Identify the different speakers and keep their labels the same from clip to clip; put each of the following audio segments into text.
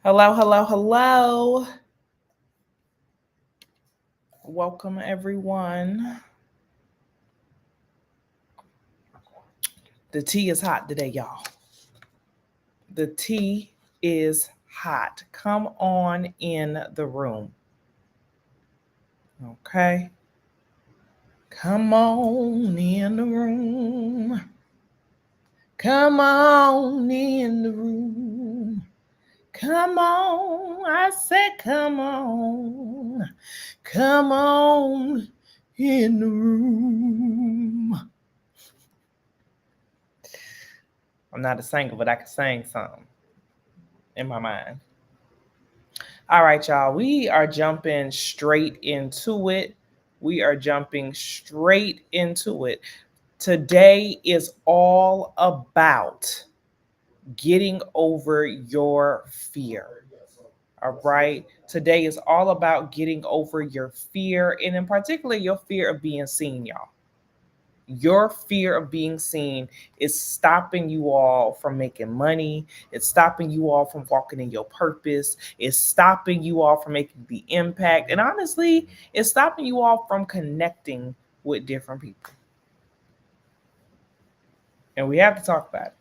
Speaker 1: Hello, hello, hello. Welcome, everyone. The tea is hot today, y'all. The tea is hot. Come on in the room. Okay. Come on in the room. Come on in the room. Come on. I said, come on. Come on in the room. I'm not a singer, but I can sing something in my mind. All right, y'all. We are jumping straight into it. Today is all about getting over your fear. All right. Today is all about getting over your fear, and in particular, your fear of being seen, y'all. Your fear of being seen is stopping you all from making money. It's stopping you all from walking in your purpose. It's stopping you all from making the impact. And honestly, it's stopping you all from connecting with different people. And we have to talk about it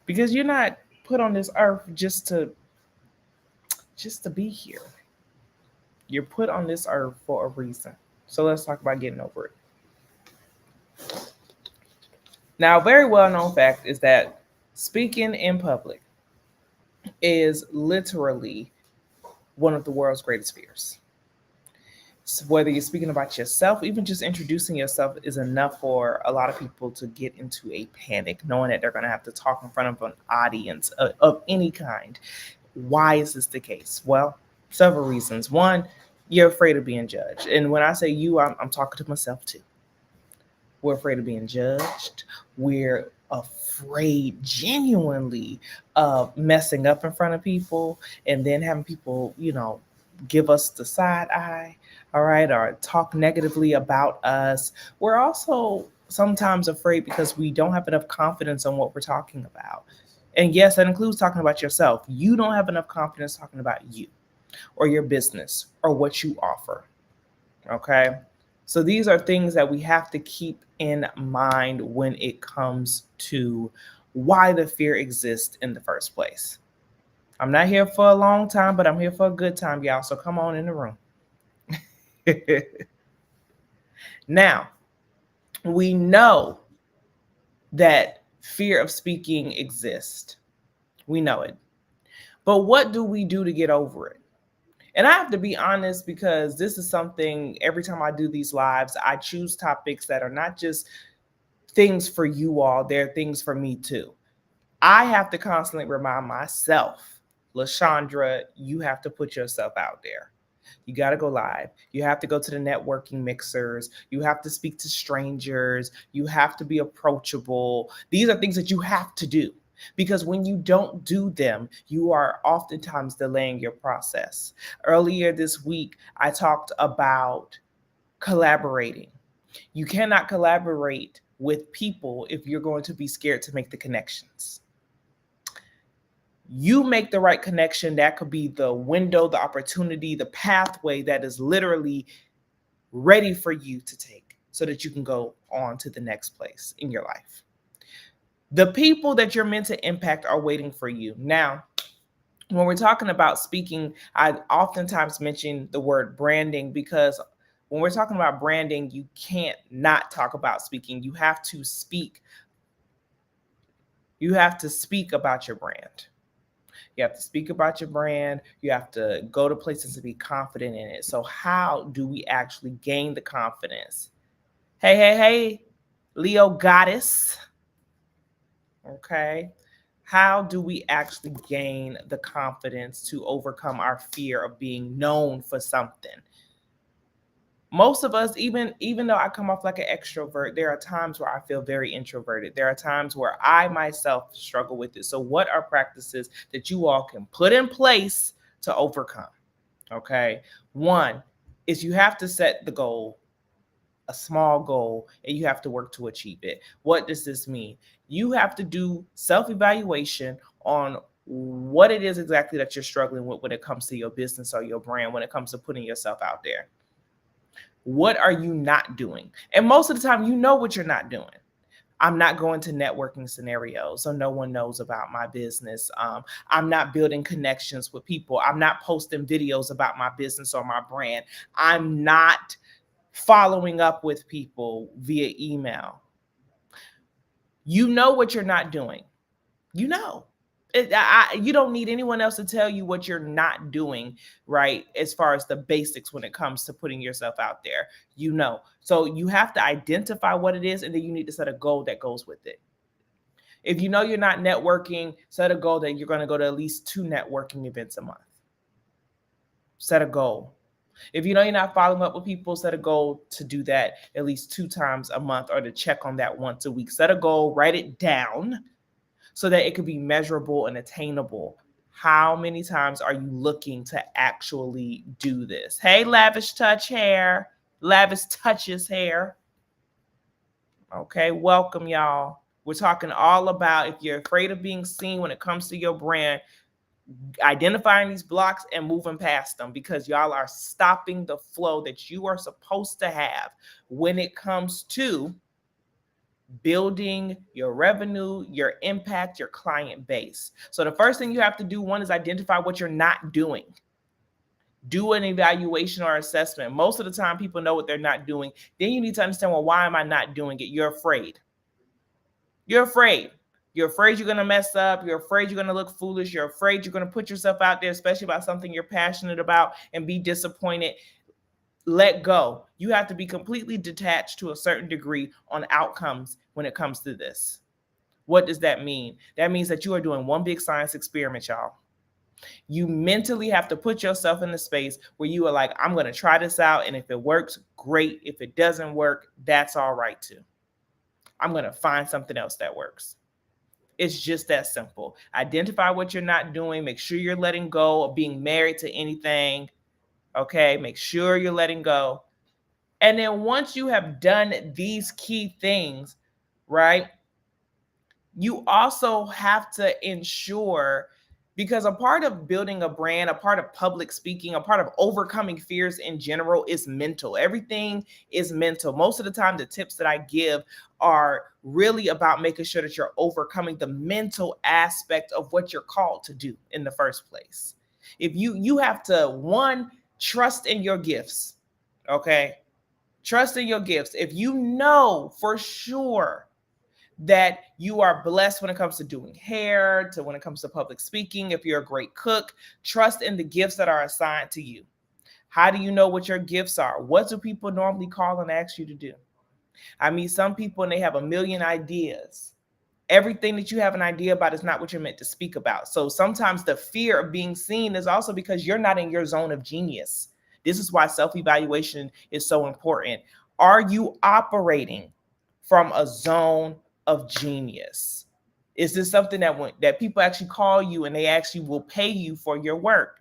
Speaker 1: because you're not put on this earth just to be here. You're put on this earth for a reason. So let's talk about getting over it. Now, a very well known fact is that speaking in public is literally one of the world's greatest fears. So whether you're speaking about yourself, even just introducing yourself is enough for a lot of people to get into a panic, knowing that they're going to have to talk in front of an audience of any kind. Why is this the case? Well, several reasons. One, you're afraid of being judged. And when I say you, I'm talking to myself too. We're afraid of being judged. We're afraid genuinely of messing up in front of people and then having people, give us the side eye, all right, or talk negatively about us. We're also sometimes afraid because we don't have enough confidence on what we're talking about. And yes, that includes talking about yourself. You don't have enough confidence talking about you or your business or what you offer. Okay. So these are things that we have to keep in mind when it comes to why the fear exists in the first place. I'm not here for a long time, but I'm here for a good time, y'all. So come on in the room. Now, we know that fear of speaking exists. We know it. But what do we do to get over it? And I have to be honest because this is something every time I do these lives, I choose topics that are not just things for you all, they're things for me too. I have to constantly remind myself, LaShondra, you have to put yourself out there. You got to go live. You have to go to the networking mixers. You have to speak to strangers. You have to be approachable. These are things that you have to do because when you don't do them, you are oftentimes delaying your process. Earlier this week, I talked about collaborating. You cannot collaborate with people if you're going to be scared to make the connections. You make the right connection, that could be the window, the opportunity, the pathway that is literally ready for you to take so that you can go on to the next place in your life. The people that you're meant to impact are waiting for you. Now, when we're talking about speaking, I oftentimes mention the word branding because when we're talking about branding, you can't not talk about speaking. You have to speak. You have to speak about your brand. You have to speak about your brand. You have to go to places to be confident in it. So how do we actually gain the confidence? Hey, Leo goddess. Okay. How do we actually gain the confidence to overcome our fear of being known for something? Most of us, even though I come off like an extrovert, there are times where I feel very introverted. There are times where I myself struggle with it. So what are practices that you all can put in place to overcome? Okay. One is you have to set the goal, a small goal, and you have to work to achieve it. What does this mean? You have to do self-evaluation on what it is exactly that you're struggling with when it comes to your business or your brand, when it comes to putting yourself out there. What are you not doing? And most of the time, you know what you're not doing. I'm not going to networking scenarios, so no one knows about my business. I'm not building connections with people. I'm not posting videos about my business or my brand. I'm not following up with people via email. You know what you're not doing. You know. You don't need anyone else to tell you what you're not doing, right? As far as the basics when it comes to putting yourself out there, you know. So you have to identify what it is, and then you need to set a goal that goes with it. If you know you're not networking, set a goal that you're going to go to at least 2 networking events a month. Set a goal. If you know you're not following up with people, set a goal to do that at least 2 times a month or to check on that once a week. Set a goal, write it down, so that it could be measurable and attainable. How many times are you looking to actually do this? Hey, Lavish Touch Hair, Lavish Touches Hair. Okay, welcome, y'all. We're talking all about if you're afraid of being seen when it comes to your brand, identifying these blocks and moving past them, because y'all are stopping the flow that you are supposed to have when it comes to building your revenue, your impact, your client base. So the first thing you have to do, one, is identify what you're not doing. Do an evaluation or assessment. Most of the time, people know what they're not doing. Then you need to understand, well, why am I not doing it? You're afraid. You're afraid. You're afraid you're going to mess up. You're afraid you're going to look foolish. You're afraid you're going to put yourself out there, especially about something you're passionate about, and be disappointed. Let go. You have to be completely detached to a certain degree on outcomes when it comes to this. What does that mean? That means that you are doing one big science experiment, y'all. You mentally have to put yourself in the space where you are like, I'm going to try this out. And if it works, great. If it doesn't work, that's all right too. I'm going to find something else that works. It's just that simple. Identify what you're not doing. Make sure you're letting go of being married to anything. Okay, make sure you're letting go. And then once you have done these key things, right, you also have to ensure, because a part of building a brand, a part of public speaking, a part of overcoming fears in general is mental. Everything is mental. Most of the time, the tips that I give are really about making sure that you're overcoming the mental aspect of what you're called to do in the first place. If you have to, one, trust in your gifts, okay? Trust in your gifts. If you know for sure that you are blessed when it comes to doing hair, to when it comes to public speaking, if you're a great cook, trust in the gifts that are assigned to you. How do you know what your gifts are? What do people normally call and ask you to do? I mean, some people, and they have a million ideas. Everything that you have an idea about is not what you're meant to speak about. So sometimes the fear of being seen is also because you're not in your zone of genius. This is why self-evaluation is so important. Are you operating from a zone of genius? Is this something that people actually call you and they actually will pay you for your work?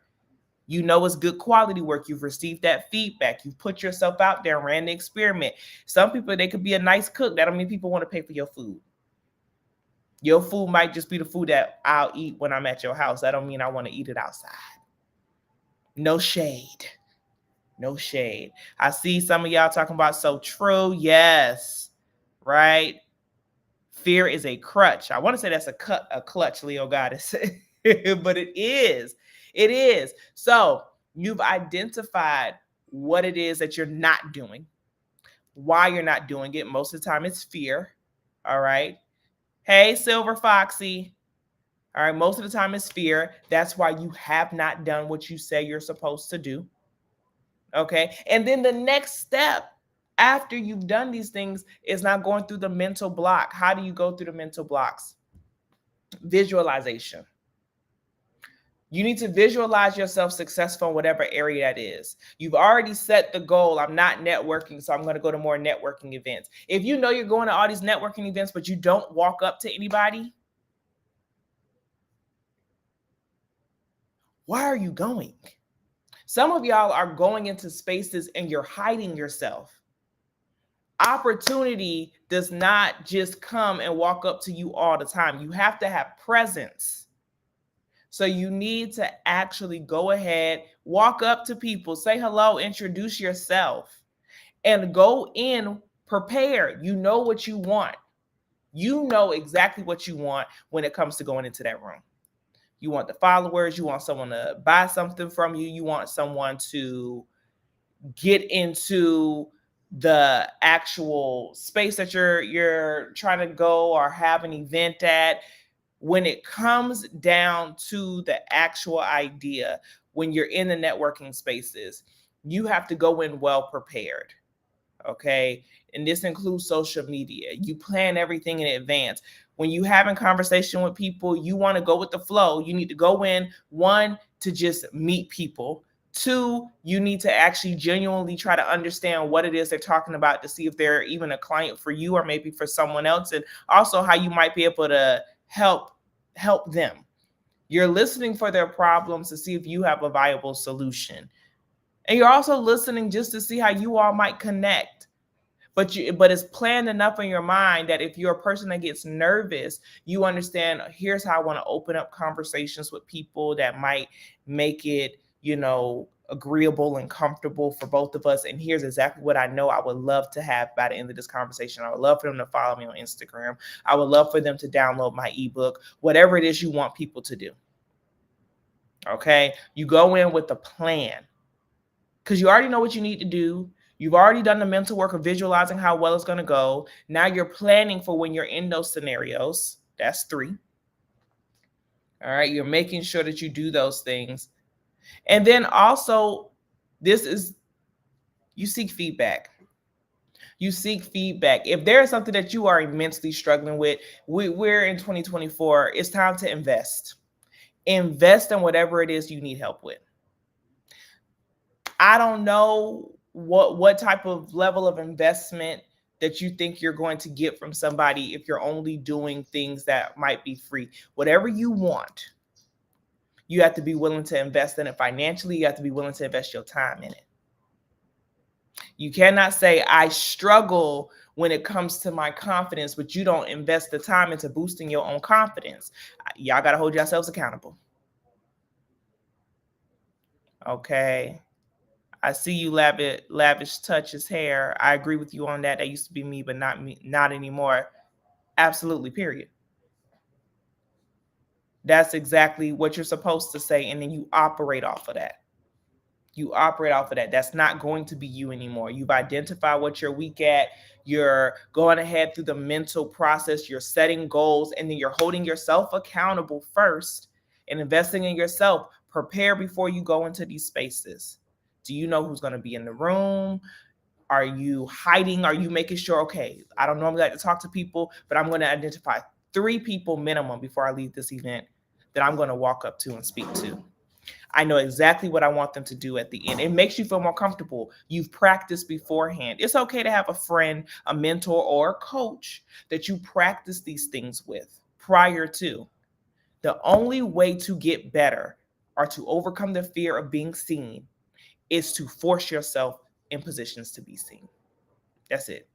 Speaker 1: You know it's good quality work. You've received that feedback. You've put yourself out there and ran the experiment. Some people, they could be a nice cook. That don't mean people want to pay for your food. Your food might just be the food that I'll eat when I'm at your house. That don't mean I want to eat it outside. No shade. No shade. I see some of y'all talking about so true. Yes. Right. Fear is a crutch. I want to say that's a clutch, Leo Goddess. But it is. It is. So you've identified what it is that you're not doing, why you're not doing it. Most of the time it's fear. All right. Hey, Silver Foxy. All right. Most of the time it's fear. That's why you have not done what you say you're supposed to do. Okay. And then the next step after you've done these things is not going through the mental block. How do you go through the mental blocks? Visualization. You need to visualize yourself successful in whatever area that is. You've already set the goal. I'm not networking, so I'm going to go to more networking events. If you know you're going to all these networking events, but you don't walk up to anybody, why are you going? Some of y'all are going into spaces and you're hiding yourself. Opportunity does not just come and walk up to you all the time. You have to have presence. So you need to actually go ahead, walk up to people, say hello, introduce yourself, and go in prepared. You know what you want. You know exactly what you want when it comes to going into that room. You want the followers, you want someone to buy something from you, you want someone to get into the actual space that you're trying to go or have an event at. When it comes down to the actual idea, when you're in the networking spaces, you have to go in well prepared. Okay. And this includes social media. You plan everything in advance. When you having conversation with people, you want to go with the flow. You need to go in, one, to just meet people. Two, you need to actually genuinely try to understand what it is they're talking about to see if they're even a client for you or maybe for someone else, and also how you might be able to help them. You're listening for their problems to see if you have a viable solution. And you're also listening just to see how you all might connect. But it's planned enough in your mind that if you're a person that gets nervous, you understand, here's how I want to open up conversations with people that might make it, agreeable and comfortable for both of us. And here's exactly what I know I would love to have by the end of this conversation. I would love for them to follow me on Instagram. I would love for them to download my ebook, whatever it is you want people to do. Okay. You go in with a plan because you already know what you need to do. You've already done the mental work of visualizing how well it's going to go. Now you're planning for when you're in those scenarios. That's 3. All right. You're making sure that you do those things. And then also, you seek feedback. You seek feedback. If there is something that you are immensely struggling with, we're in 2024. It's time to invest. Invest in whatever it is you need help with. I don't know what type of level of investment that you think you're going to get from somebody if you're only doing things that might be free. Whatever you want, you have to be willing to invest in it financially. You have to be willing to invest your time in it. You cannot say, I struggle when it comes to my confidence, but you don't invest the time into boosting your own confidence. Y'all got to hold yourselves accountable. Okay. I see you lavish touch his hair. I agree with you on that. That used to be me, but not anymore. Absolutely, period. That's exactly what you're supposed to say. And then you operate off of that. That's not going to be you anymore. You've identified what you're weak at. You're going ahead through the mental process. You're setting goals, and then you're holding yourself accountable first and investing in yourself. Prepare before you go into these spaces. Do you know who's going to be in the room? Are you hiding? Are you making sure, okay, I don't normally like to talk to people, but I'm going to identify 3 people minimum before I leave this event that I'm going to walk up to and speak to. I know exactly what I want them to do at the end. It makes you feel more comfortable. You've practiced beforehand. It's okay to have a friend, a mentor, or a coach that you practice these things with prior to. The only way to get better or to overcome the fear of being seen is to force yourself in positions to be seen. That's it.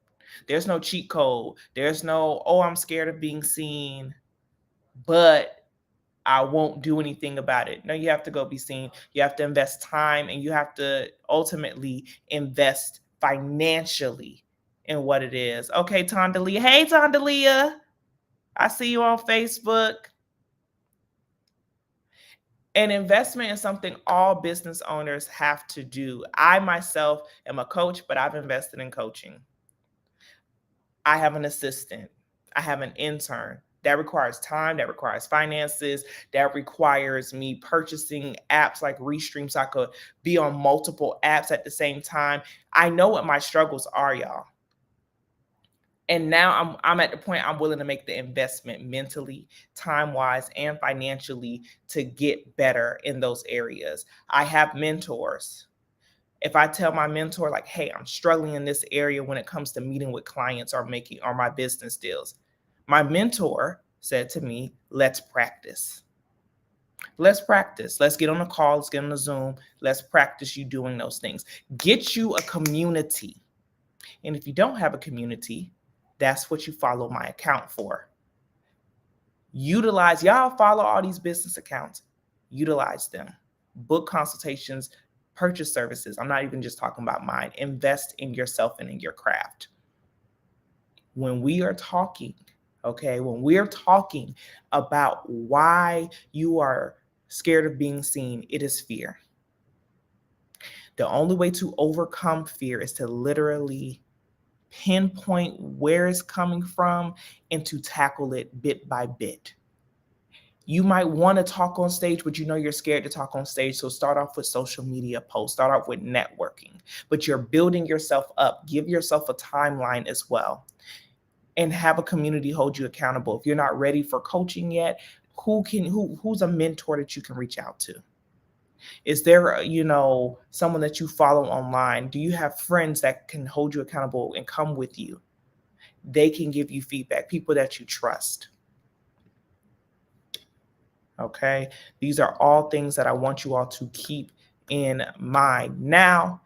Speaker 1: There's no cheat code. There's no, oh, I'm scared of being seen, but I won't do anything about it. No, you have to go be seen. You have to invest time, and you have to ultimately invest financially in what it is. Okay, Tondalia. Hey, Tondalia. I see you on Facebook. An investment is something all business owners have to do. I myself am a coach, but I've invested in coaching. I have an assistant. I have an intern. That requires time, that requires finances, that requires me purchasing apps like Restream so I could be on multiple apps at the same time. I know what my struggles are, y'all. And now I'm at the point I'm willing to make the investment mentally, time-wise, and financially to get better in those areas. I have mentors. If I tell my mentor, like, hey, I'm struggling in this area when it comes to meeting with clients or my business deals, my mentor said to me, let's practice. Let's practice. Let's get on a call. Let's get on a Zoom. Let's practice you doing those things. Get you a community. And if you don't have a community, that's what you follow my account for. Y'all follow all these business accounts. Utilize them. Book consultations, purchase services. I'm not even just talking about mine. Invest in yourself and in your craft. When we are talking, when we're talking about why you are scared of being seen, it is fear. The only way to overcome fear is to literally pinpoint where it's coming from and to tackle it bit by bit. You might want to talk on stage, but you know you're scared to talk on stage. So start off with social media posts, start off with networking, but you're building yourself up. Give yourself a timeline as well, and have a community hold you accountable. If you're not ready for coaching yet, who's a mentor that you can reach out to? Is there, someone that you follow online? Do you have friends that can hold you accountable and come with you? They can give you feedback, people that you trust. Okay, these are all things that I want you all to keep in mind now.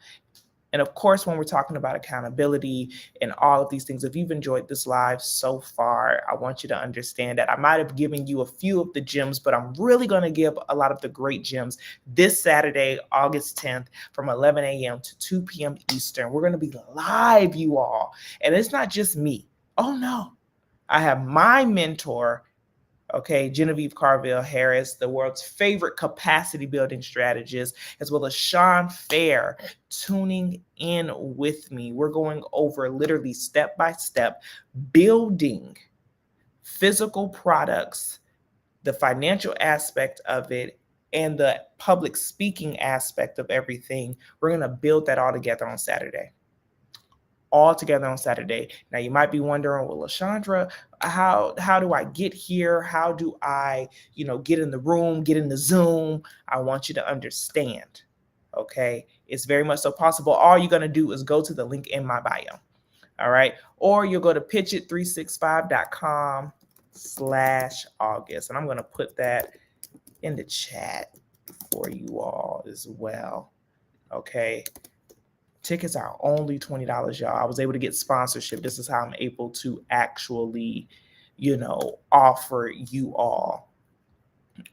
Speaker 1: And of course, when we're talking about accountability and all of these things, if you've enjoyed this live so far, I want you to understand that I might have given you a few of the gems, but I'm really going to give a lot of the great gems this Saturday, August 10th, from 11 a.m. to 2 p.m. Eastern. We're going to be live, you all. And it's not just me. Oh, no. I have my mentor, Genevieve Carville Harris, the world's favorite capacity building strategist, as well as Sean Fair, tuning in with me. We're going over literally step by step, building physical products, the financial aspect of it, and the public speaking aspect of everything. We're going to build that all together on Saturday. Now you might be wondering, well, LaShondra, how do I get here? How do I, get in the room, get in the Zoom? I want you to understand, okay? It's very much so possible. All you're going to do is go to the link in my bio, all right? Or you'll go to pitchit365.com/August. And I'm going to put that in the chat for you all as well, okay? Tickets are only $20, y'all. I was able to get sponsorship. This is how I'm able to actually, offer you all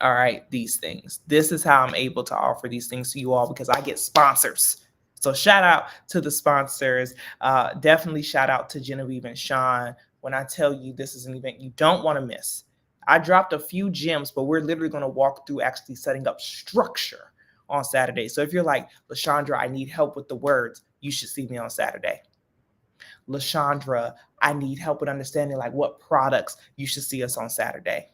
Speaker 1: right, these things. This is how I'm able to offer these things to you all, because I get sponsors. So shout out to the sponsors. Definitely shout out to Genevieve and Sean. When I tell you this is an event you don't want to miss. I dropped a few gems, but we're literally going to walk through actually setting up structure on Saturday. So if you're like, LaShondra, I need help with the words, you should see me on Saturday. LaShondra, I need help with understanding like what products, you should see us on Saturday.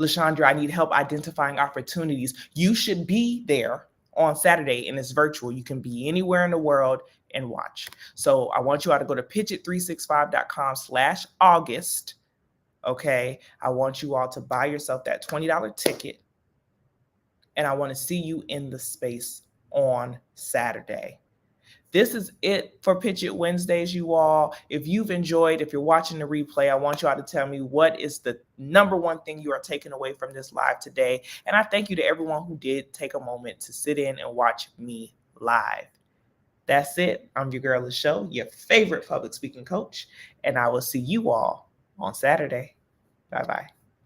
Speaker 1: LaShondra, I need help identifying opportunities. You should be there on Saturday, and it's virtual. You can be anywhere in the world and watch. So I want you all to go to pitchit365.com/August. Okay. I want you all to buy yourself that $20 ticket. And I want to see you in the space on Saturday. This is it for Pitch It Wednesdays, you all. If you've enjoyed, if you're watching the replay, I want you all to tell me what is the number one thing you are taking away from this live today. And I thank you to everyone who did take a moment to sit in and watch me live. That's it. I'm your girl, LaShow, your favorite public speaking coach, and I will see you all on Saturday. Bye-bye.